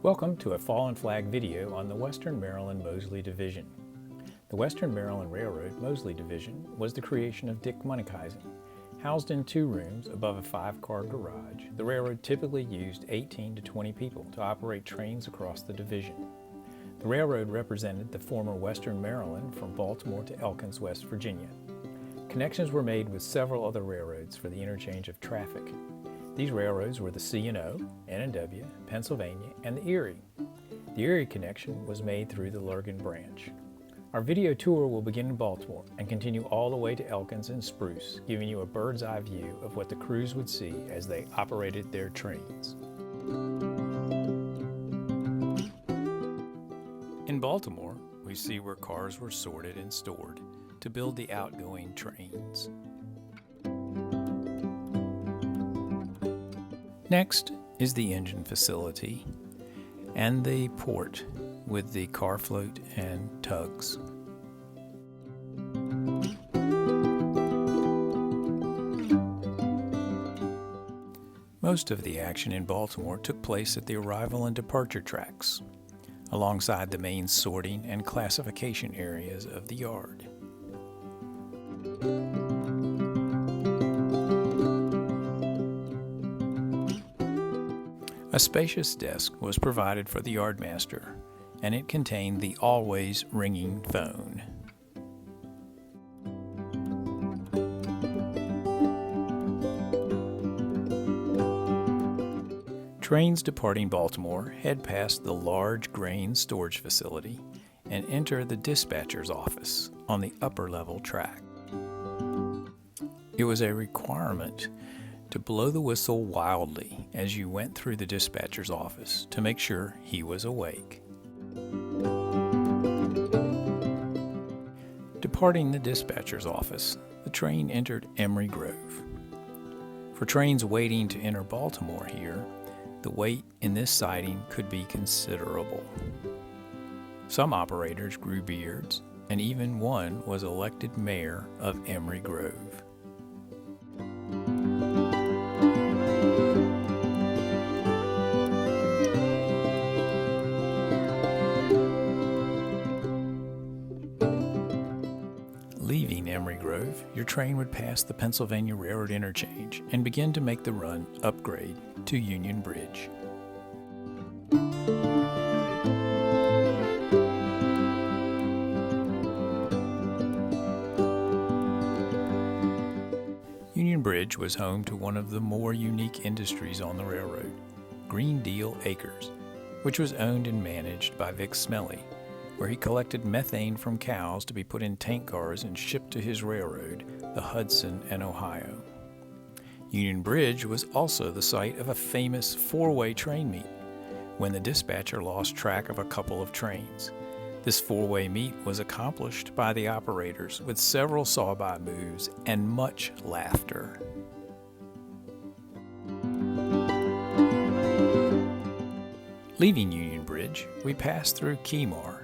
Welcome to a Fallen Flag video on the Western Maryland Mosely Division. The Western Maryland Railroad Mosely Division was the creation of Dick Munnekeisen. Housed in 2 rooms above a 5-car garage, the railroad typically used 18 to 20 people to operate trains across the division. The railroad represented the former Western Maryland from Baltimore to Elkins, West Virginia. Connections were made with several other railroads for the interchange of traffic. These railroads were the C&O, N&W, Pennsylvania, and the Erie. The Erie connection was made through the Lurgan branch. Our video tour will begin in Baltimore and continue all the way to Elkins and Spruce, giving you a bird's eye view of what the crews would see as they operated their trains. In Baltimore, we see where cars were sorted and stored to build the outgoing trains. Next is the engine facility and the port with the car float and tugs. Most of the action in Baltimore took place at the arrival and departure tracks, alongside the main sorting and classification areas of the yard. A spacious desk was provided for the yardmaster, and it contained the always ringing phone. Trains departing Baltimore head past the large grain storage facility and enter the dispatcher's office on the upper level track. It was a requirement to blow the whistle wildly as you went through the dispatcher's office to make sure he was awake. Departing the dispatcher's office, the train entered Emory Grove. For trains waiting to enter Baltimore here, the wait in this siding could be considerable. Some operators grew beards, and even one was elected mayor of Emory Grove. Leaving Emory Grove, your train would pass the Pennsylvania Railroad interchange and begin to make the run upgrade to Union Bridge. Union Bridge was home to one of the more unique industries on the railroad, Green Deal Acres, which was owned and managed by Vic Smelly, where he collected methane from cows to be put in tank cars and shipped to his railroad, the Hudson and Ohio. Union Bridge was also the site of a famous 4-way train meet, when the dispatcher lost track of a couple of trains. This 4-way meet was accomplished by the operators with several saw-by moves and much laughter. Leaving Union Bridge, we passed through Keymar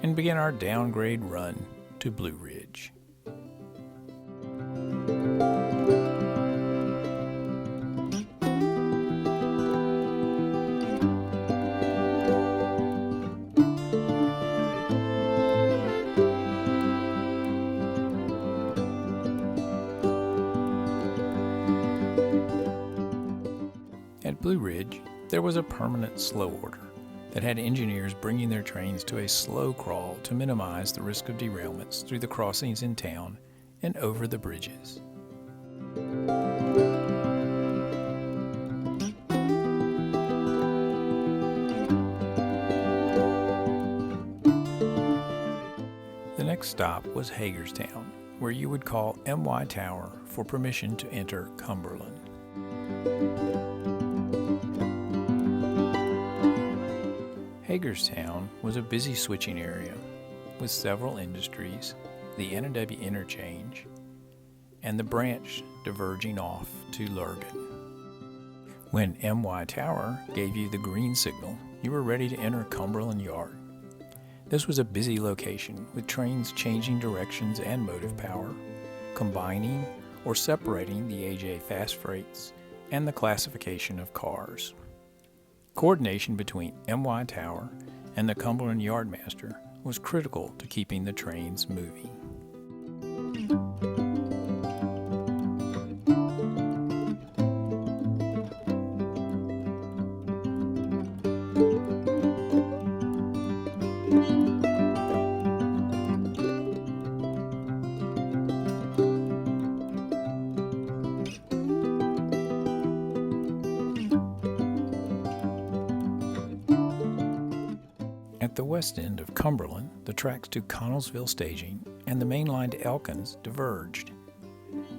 and begin our downgrade run to Blue Ridge. At Blue Ridge, there was a permanent slow order that had engineers bringing their trains to a slow crawl to minimize the risk of derailments through the crossings in town and over the bridges. The next stop was Hagerstown, where you would call MY Tower for permission to enter Cumberland. Hagerstown was a busy switching area with several industries, the N&W interchange, and the branch diverging off to Lurgan. When MY Tower gave you the green signal, you were ready to enter Cumberland Yard. This was a busy location with trains changing directions and motive power, combining or separating the AJ fast freights, and the classification of cars. Coordination between M.Y. Tower and the Cumberland Yardmaster was critical to keeping the trains moving. At the west end of Cumberland, the tracks to Connellsville Staging and the main line to Elkins diverged.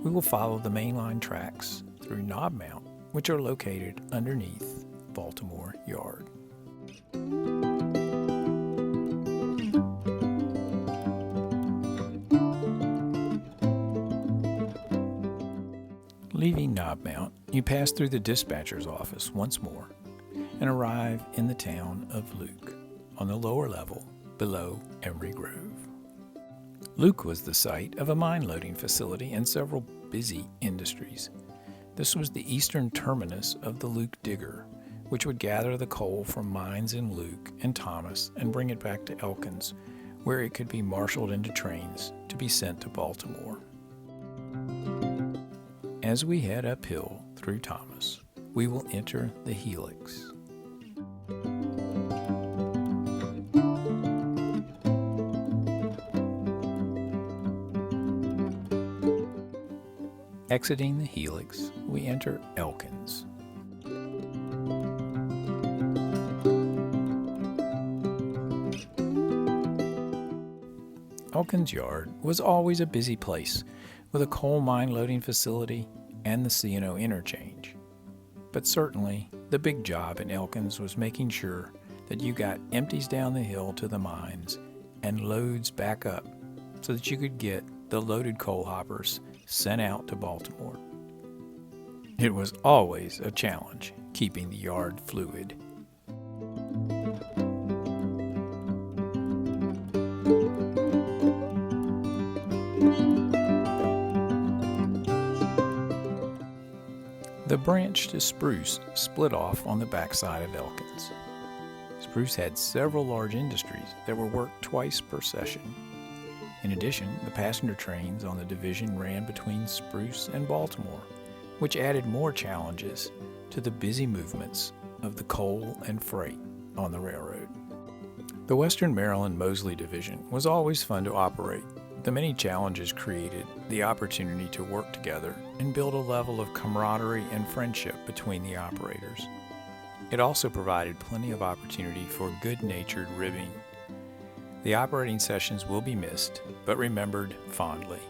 We will follow the main line tracks through Knob Mount, which are located underneath Baltimore Yard. Leaving Knob Mount, you pass through the dispatcher's office once more and arrive in the town of Luke, on the lower level below Emery Grove. Luke was the site of a mine loading facility and several busy industries. This was the eastern terminus of the Luke Digger, which would gather the coal from mines in Luke and Thomas and bring it back to Elkins, where it could be marshaled into trains to be sent to Baltimore. As we head uphill through Thomas, we will enter the Helix. Exiting the Helix, we enter Elkins. Elkins Yard was always a busy place, with a coal mine loading facility and the C&O interchange. But certainly, the big job in Elkins was making sure that you got empties down the hill to the mines and loads back up so that you could get the loaded coal hoppers sent out to Baltimore. It was always a challenge keeping the yard fluid. The branch to Spruce split off on the backside of Elkins. Spruce had several large industries that were worked twice per session. In addition, the passenger trains on the division ran between Spruce and Baltimore, which added more challenges to the busy movements of the coal and freight on the railroad. The Western Maryland Mosely Division was always fun to operate. The many challenges created the opportunity to work together and build a level of camaraderie and friendship between the operators. It also provided plenty of opportunity for good-natured ribbing. The operating sessions will be missed, but remembered fondly.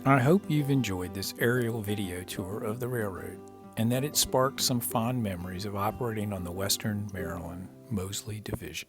I hope you've enjoyed this aerial video tour of the railroad and that it sparked some fond memories of operating on the Western Maryland Mosely Division.